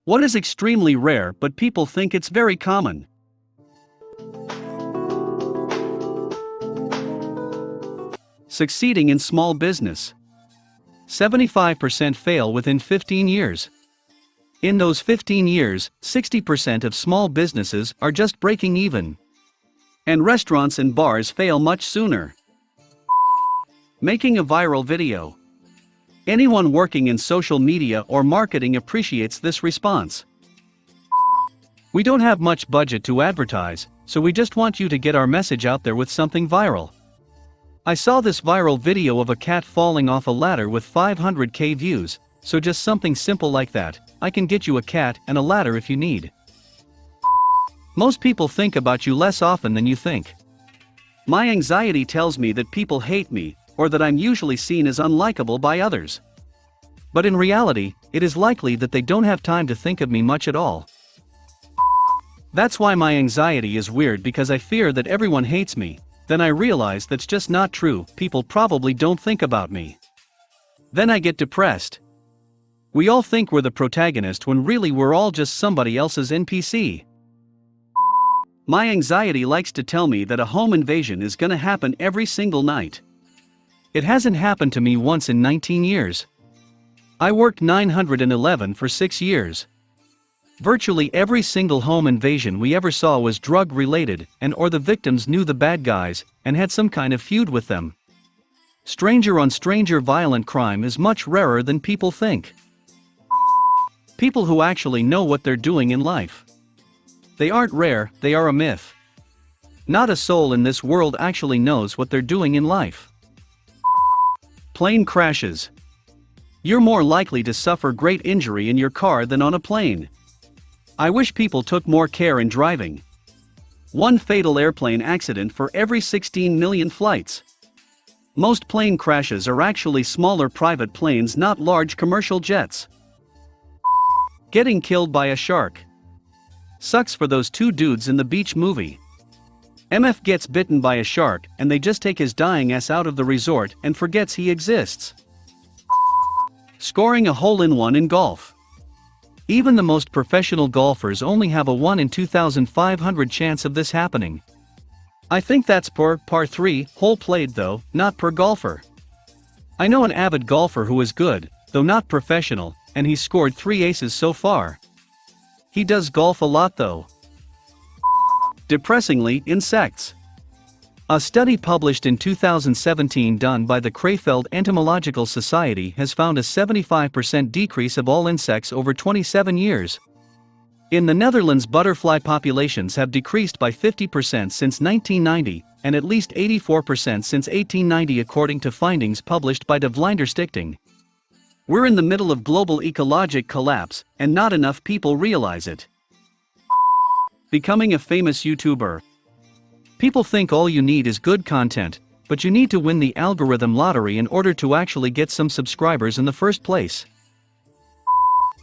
What is extremely rare but people think it's very common? Succeeding in small business. 75% fail within 15 years. In those 15 years, 60% of small businesses are just breaking even. And restaurants and bars fail much sooner. Making a viral video. Anyone working in social media or marketing appreciates this response. We don't have much budget to advertise, so we just want you to get our message out there with something viral. I saw this viral video of a cat falling off a ladder with 500k views, so just something simple like that. I can get you a cat and a ladder if you need. Most people think about you less often than you think. My anxiety tells me that people hate me, or that I'm usually seen as unlikable by others. But in reality, it is likely that they don't have time to think of me much at all. That's why my anxiety is weird, because I fear that everyone hates me. Then I realize that's just not true, people probably don't think about me. Then I get depressed. We all think we're the protagonist when really we're all just somebody else's NPC. My anxiety likes to tell me that a home invasion is gonna happen every single night. It hasn't happened to me once in 19 years. I worked 911 for 6 years. Virtually every single home invasion we ever saw was drug-related, or the victims knew the bad guys, and had some kind of feud with them. Stranger on stranger violent crime is much rarer than people think. People who actually know what they're doing in life. They aren't rare, they are a myth. Not a soul in this world actually knows what they're doing in life. Plane crashes. You're more likely to suffer great injury in your car than on a plane. I wish people took more care in driving. One fatal airplane accident for every 16 million flights. Most plane crashes are actually smaller private planes, not large commercial jets. Getting killed by a shark. Sucks for those two dudes in the beach movie. MF gets bitten by a shark and they just take his dying ass out of the resort and forgets he exists. Scoring a hole-in-one in golf. Even the most professional golfers only have a 1 in 2,500 chance of this happening. I think that's per par 3 hole played though, not per golfer. I know an avid golfer who is good, though not professional, and he's scored 3 aces so far. He does golf a lot though. Depressingly, insects. A study published in 2017 done by the Crefeld Entomological Society has found a 75% decrease of all insects over 27 years. In the Netherlands, butterfly populations have decreased by 50% since 1990, and at least 84% since 1890 according to findings published by De Vlinderstichting. We're in the middle of global ecologic collapse, and not enough people realize it. Becoming a famous YouTuber. People think all you need is good content, but you need to win the algorithm lottery in order to actually get some subscribers in the first place.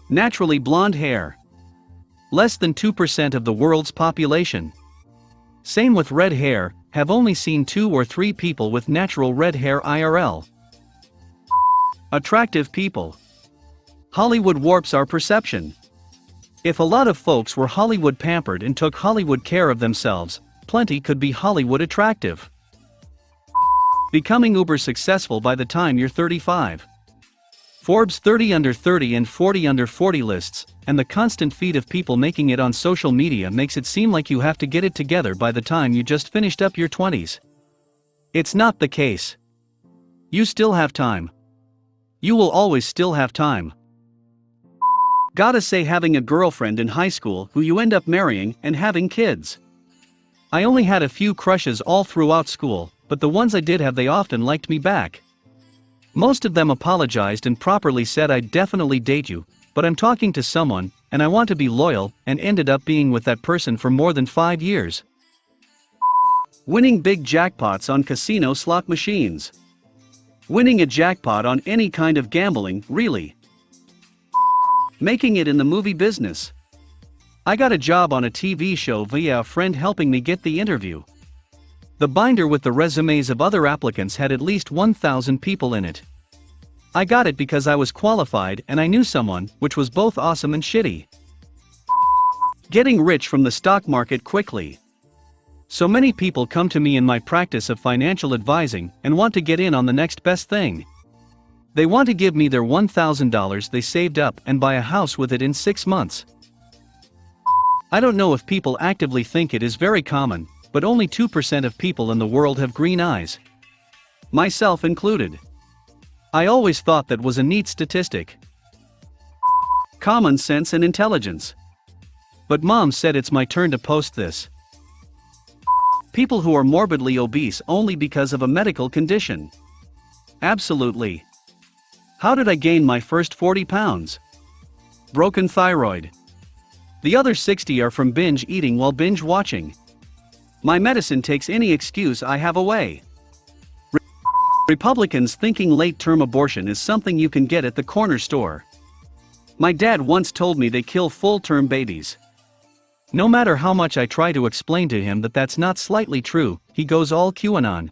Naturally blonde hair. Less than 2% of the world's population. Same with red hair, have only seen 2 or 3 people with natural red hair IRL. Attractive people. Hollywood warps our perception. If a lot of folks were Hollywood pampered and took Hollywood care of themselves, plenty could be Hollywood attractive. Becoming uber successful by the time you're 35. Forbes 30 under 30 and 40 under 40 lists, and the constant feed of people making it on social media makes it seem like you have to get it together by the time you just finished up your 20s. It's not the case. You still have time. You will always still have time. Gotta say, having a girlfriend in high school who you end up marrying and having kids. I only had a few crushes all throughout school, but the ones I did have, they often liked me back. Most of them apologized and properly said, "I'd definitely date you, but I'm talking to someone, and I want to be loyal," and ended up being with that person for more than 5 years. Winning big jackpots on casino slot machines. Winning a jackpot on any kind of gambling, really. Making it in the movie business. I got a job on a TV show via a friend helping me get the interview. The binder with the resumes of other applicants had at least 1,000 people in it. I got it because I was qualified and I knew someone, which was both awesome and shitty. Getting rich from the stock market quickly. So many people come to me in my practice of financial advising and want to get in on the next best thing. They want to give me their $1,000 they saved up and buy a house with it in 6 months. I don't know if people actively think it is very common, but only 2% of people in the world have green eyes. Myself included. I always thought that was a neat statistic. Common sense and intelligence. But mom said it's my turn to post this. People who are morbidly obese only because of a medical condition. Absolutely. How did I gain my first 40 pounds? Broken thyroid. The other 60 are from binge eating while binge watching. My medicine takes any excuse I have away. Republicans thinking late-term abortion is something you can get at the corner store. My dad once told me they kill full-term babies. No matter how much I try to explain to him that that's not slightly true, he goes all QAnon.